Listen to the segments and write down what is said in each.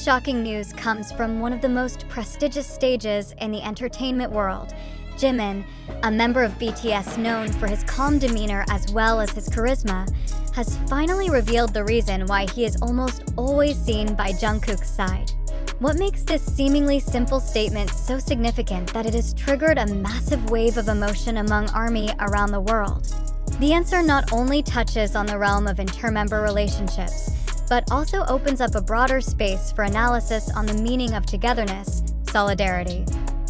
shocking news comes from one of the most prestigious stages in the entertainment world. Jimin, a member of BTS known for his calm demeanor as well as his charisma, has finally revealed the reason why he is almost always seen by Jungkook's side. What makes this seemingly simple statement so significant that it has triggered a massive wave of emotion among ARMY around the world? The answer not only touches on the realm of inter-member relationships, but also opens up a broader space for analysis on the meaning of togetherness, solidarity,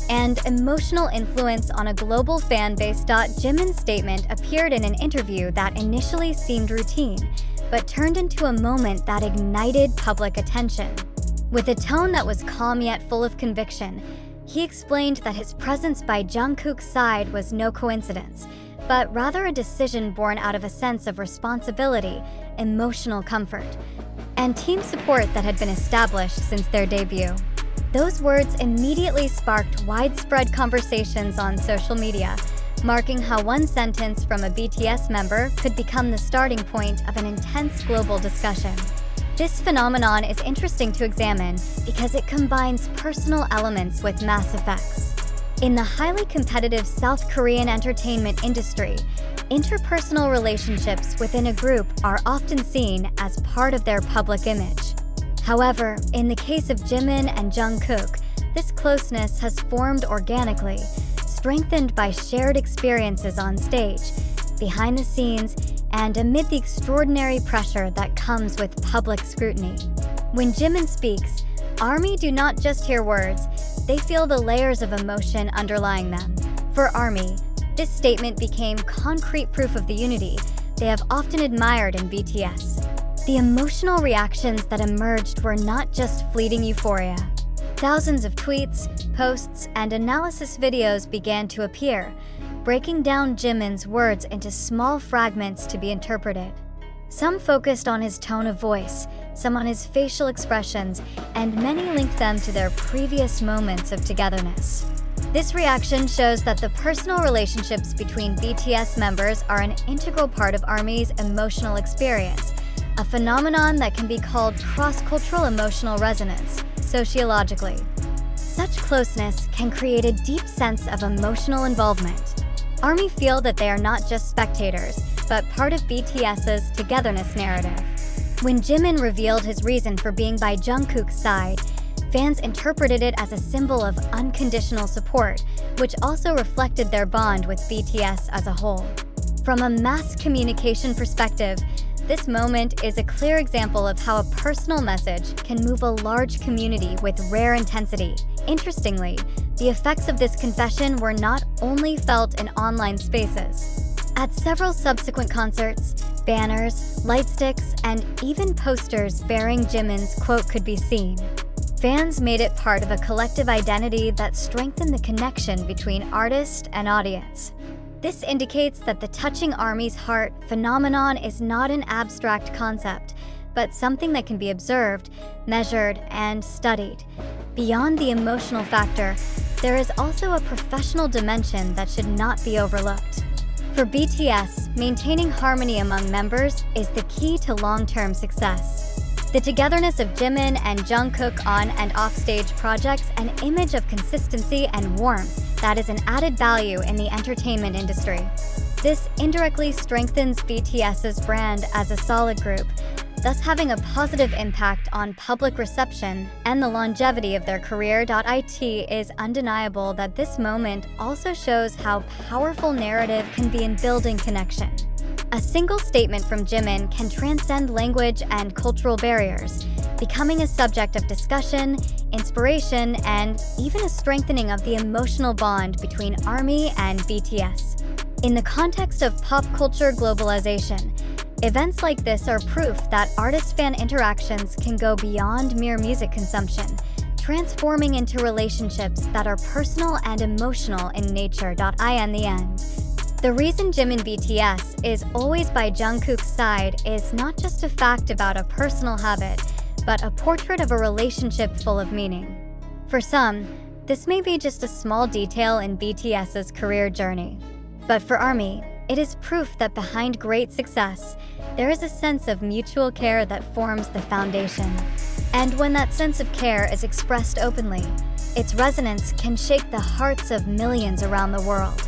and emotional influence on a global fan base. Jimin's statement appeared in an interview that initially seemed routine, but turned into a moment that ignited public attention. With a tone that was calm yet full of conviction, he explained that his presence by Jungkook's side was no coincidence, but rather a decision born out of a sense of responsibility, emotional comfort, and team support that had been established since their debut. Those words immediately sparked widespread conversations on social media, marking how one sentence from a BTS member could become the starting point of an intense global discussion. This phenomenon is interesting to examine because it combines personal elements with mass effects. In the highly competitive South Korean entertainment industry, interpersonal relationships within a group are often seen as part of their public image. However, in the case of Jimin and Jungkook, this closeness has formed organically, strengthened by shared experiences on stage, behind the scenes, and amid the extraordinary pressure that comes with public scrutiny. When Jimin speaks, ARMY do not just hear words, they feel the layers of emotion underlying them. For ARMY, this statement became concrete proof of the unity they have often admired in BTS. The emotional reactions that emerged were not just fleeting euphoria. Thousands of tweets, posts, and analysis videos began to appear, breaking down Jimin's words into small fragments to be interpreted. Some focused on his tone of voice, some on his facial expressions, and many linked them to their previous moments of togetherness. This reaction shows that the personal relationships between BTS members are an integral part of ARMY's emotional experience, a phenomenon that can be called cross-cultural emotional resonance, sociologically. Such closeness can create a deep sense of emotional involvement. ARMY feel that they are not just spectators, but part of BTS's togetherness narrative. When Jimin revealed his reason for being by Jungkook's side, fans interpreted it as a symbol of unconditional support, which also reflected their bond with BTS as a whole. From a mass communication perspective, this moment is a clear example of how a personal message can move a large community with rare intensity. Interestingly, the effects of this confession were not only felt in online spaces. At several subsequent concerts, banners, light sticks, and even posters bearing Jimin's quote could be seen. Fans made it part of a collective identity that strengthened the connection between artist and audience. This indicates that the touching ARMY's heart phenomenon is not an abstract concept, but something that can be observed, measured, and studied. Beyond the emotional factor, there is also a professional dimension that should not be overlooked. For BTS, maintaining harmony among members is the key to long-term success. The togetherness of Jimin and Jungkook on and off-stage projects an image of consistency and warmth that is an added value in the entertainment industry. This indirectly strengthens BTS's brand as a solid group, thus having a positive impact on public reception and the longevity of their career. It is undeniable that this moment also shows how powerful narrative can be in building connection. A single statement from Jimin can transcend language and cultural barriers, becoming a subject of discussion, inspiration, and even a strengthening of the emotional bond between ARMY and BTS. In the context of pop culture globalization, events like this are proof that artist-fan interactions can go beyond mere music consumption, transforming into relationships that are personal and emotional in nature. In the end, the reason Jimin BTS is always by Jungkook's side is not just a fact about a personal habit, but a portrait of a relationship full of meaning. For some, this may be just a small detail in BTS's career journey. But for ARMY, it is proof that behind great success, there is a sense of mutual care that forms the foundation. And when that sense of care is expressed openly, its resonance can shake the hearts of millions around the world.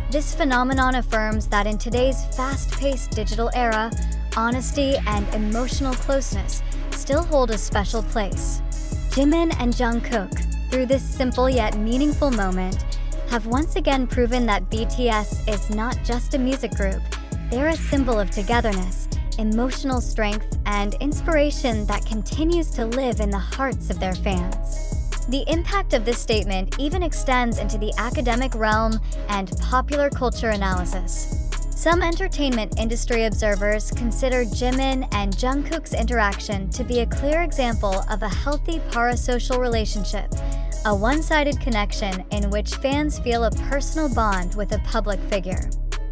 This phenomenon affirms that in today's fast-paced digital era, honesty and emotional closeness still hold a special place. Jimin and Jungkook, through this simple yet meaningful moment, have once again proven that BTS is not just a music group. They're a symbol of togetherness, emotional strength, and inspiration that continues to live in the hearts of their fans. The impact of this statement even extends into the academic realm and popular culture analysis. Some entertainment industry observers consider Jimin and Jungkook's interaction to be a clear example of a healthy parasocial relationship, a one-sided connection in which fans feel a personal bond with a public figure.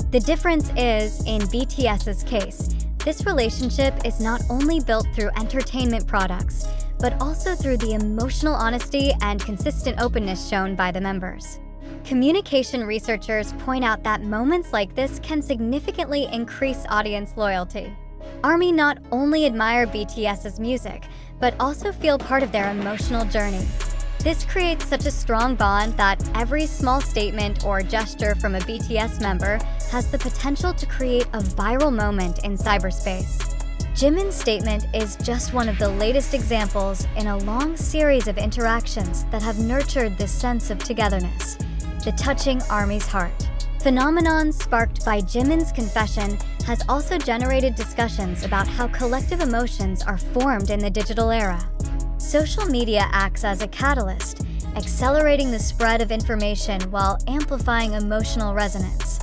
The difference is, in BTS's case, this relationship is not only built through entertainment products, but also through the emotional honesty and consistent openness shown by the members. Communication researchers point out that moments like this can significantly increase audience loyalty. ARMY not only admire BTS's music, but also feel part of their emotional journey. This creates such a strong bond that every small statement or gesture from a BTS member has the potential to create a viral moment in cyberspace. Jimin's statement is just one of the latest examples in a long series of interactions that have nurtured this sense of togetherness, the touching ARMY's heart. Phenomenon sparked by Jimin's confession has also generated discussions about how collective emotions are formed in the digital era. Social media acts as a catalyst, accelerating the spread of information while amplifying emotional resonance.